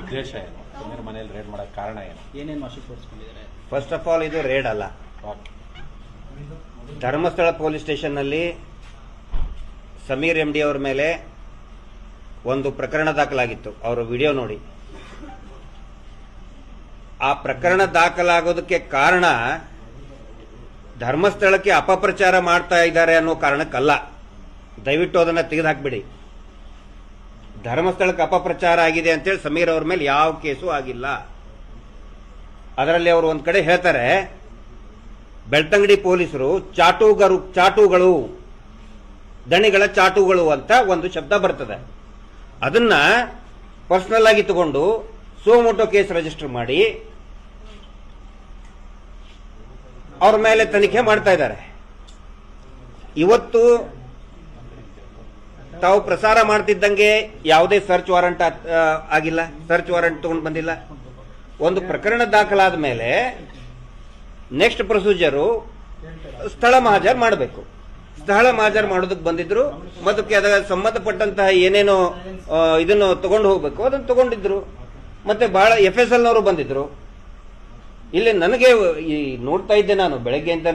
ಉದ್ದೇಶ ಏನು? ಸಮೀರ್ ಮನೆಯಲ್ಲಿ ರೇಡ್ ಮಾಡಕ್ಕೆ ಕಾರಣ ಏನು? ಏನೇನು ವಶಪಡಿಸಿಕೊಂಡಿದ್ದಾರೆ? ಫಸ್ಟ್ ಆಫ್ ಆಲ್ ಇದು ರೇಡ್ ಅಲ್ಲ. ಧರ್ಮಸ್ಥಳ ಪೊಲೀಸ್ ಸ್ಟೇಷನ್ನಲ್ಲಿ ಸಮೀರ್ MD ಅವರ ಮೇಲೆ ಒಂದು ಪ್ರಕರಣ ದಾಖಲಾಗಿತ್ತು. ಅವರ ವಿಡಿಯೋ ನೋಡಿ. ಆ ಪ್ರಕರಣ ದಾಖಲಾಗೋದಕ್ಕೆ ಕಾರಣ ಧರ್ಮಸ್ಥಳಕ್ಕೆ ಅಪಪ್ರಚಾರ ಮಾಡ್ತಾ ಇದ್ದಾರೆ ಅನ್ನೋ ಕಾರಣಕ್ಕಲ್ಲ. ದಯವಿಟ್ಟು ಅದನ್ನ ತೆಗೆದುಹಾಕ್ಬಿಡಿ. ಧರ್ಮಸ್ಥಳಕ್ಕೆ ಅಪಪ್ರಚಾರ ಆಗಿದೆ ಅಂತೇಳಿ ಸಮೀರ್ ಅವ್ರ ಮೇಲೆ ಯಾವ ಕೇಸು ಆಗಿಲ್ಲ. ಅದರಲ್ಲಿ ಅವರು ಒಂದ್ ಕಡೆ ಹೇಳ್ತಾರೆ, ಬೆಳ್ತಂಗಡಿ ಪೊಲೀಸರು ಚಾಟುಗಳು, ದಣಿಗಳ ಚಾಟುಗಳು ಅಂತ ಒಂದು ಶಬ್ದ ಬರ್ತದೆ. ಅದನ್ನ ಪರ್ಸನಲ್ ಆಗಿ ತಗೊಂಡು ಸೋಮೋಟೋ ಕೇಸ್ ರಿಜಿಸ್ಟರ್ ಮಾಡಿ ಅವ್ರ ಮೇಲೆ ತನಿಖೆ ಮಾಡ್ತಾ ಇದ್ದಾರೆ. ಇವತ್ತು ತಾವು ಪ್ರಸಾರ ಮಾಡ್ತಿದ್ದಂಗೆ ಯಾವುದೇ ಸರ್ಚ್ ವಾರಂಟ್ ಆಗಿಲ್ಲ, ಸರ್ಚ್ ವಾರಂಟ್ ತಗೊಂಡು ಬಂದಿಲ್ಲ. ಒಂದು ಪ್ರಕರಣ ದಾಖಲಾದ ಮೇಲೆ ನೆಕ್ಸ್ಟ್ ಪ್ರೊಸೀಜರು ಸ್ಥಳ ಮಹಾಜರ್ ಮಾಡಬೇಕು. ಸ್ಥಳ ಮಹಾಜರ್ ಮಾಡೋದಕ್ಕೆ ಬಂದಿದ್ರು, ಮತ್ತು ಅದಕ್ಕೆ ಸಂಬಂಧಪಟ್ಟಂತಹ ಏನೇನೋ ಇದನ್ನು ತಗೊಂಡು ಹೋಗ್ಬೇಕು ಅದನ್ನು ತಗೊಂಡಿದ್ರು. ಮತ್ತೆ ಬಹಳ FSL ನವರು ಬಂದಿದ್ರು. ಇಲ್ಲಿ ನನಗೆ ನೋಡ್ತಾ ಇದ್ದೆ ನಾನು ಬೆಳಗ್ಗೆ ಅಂತ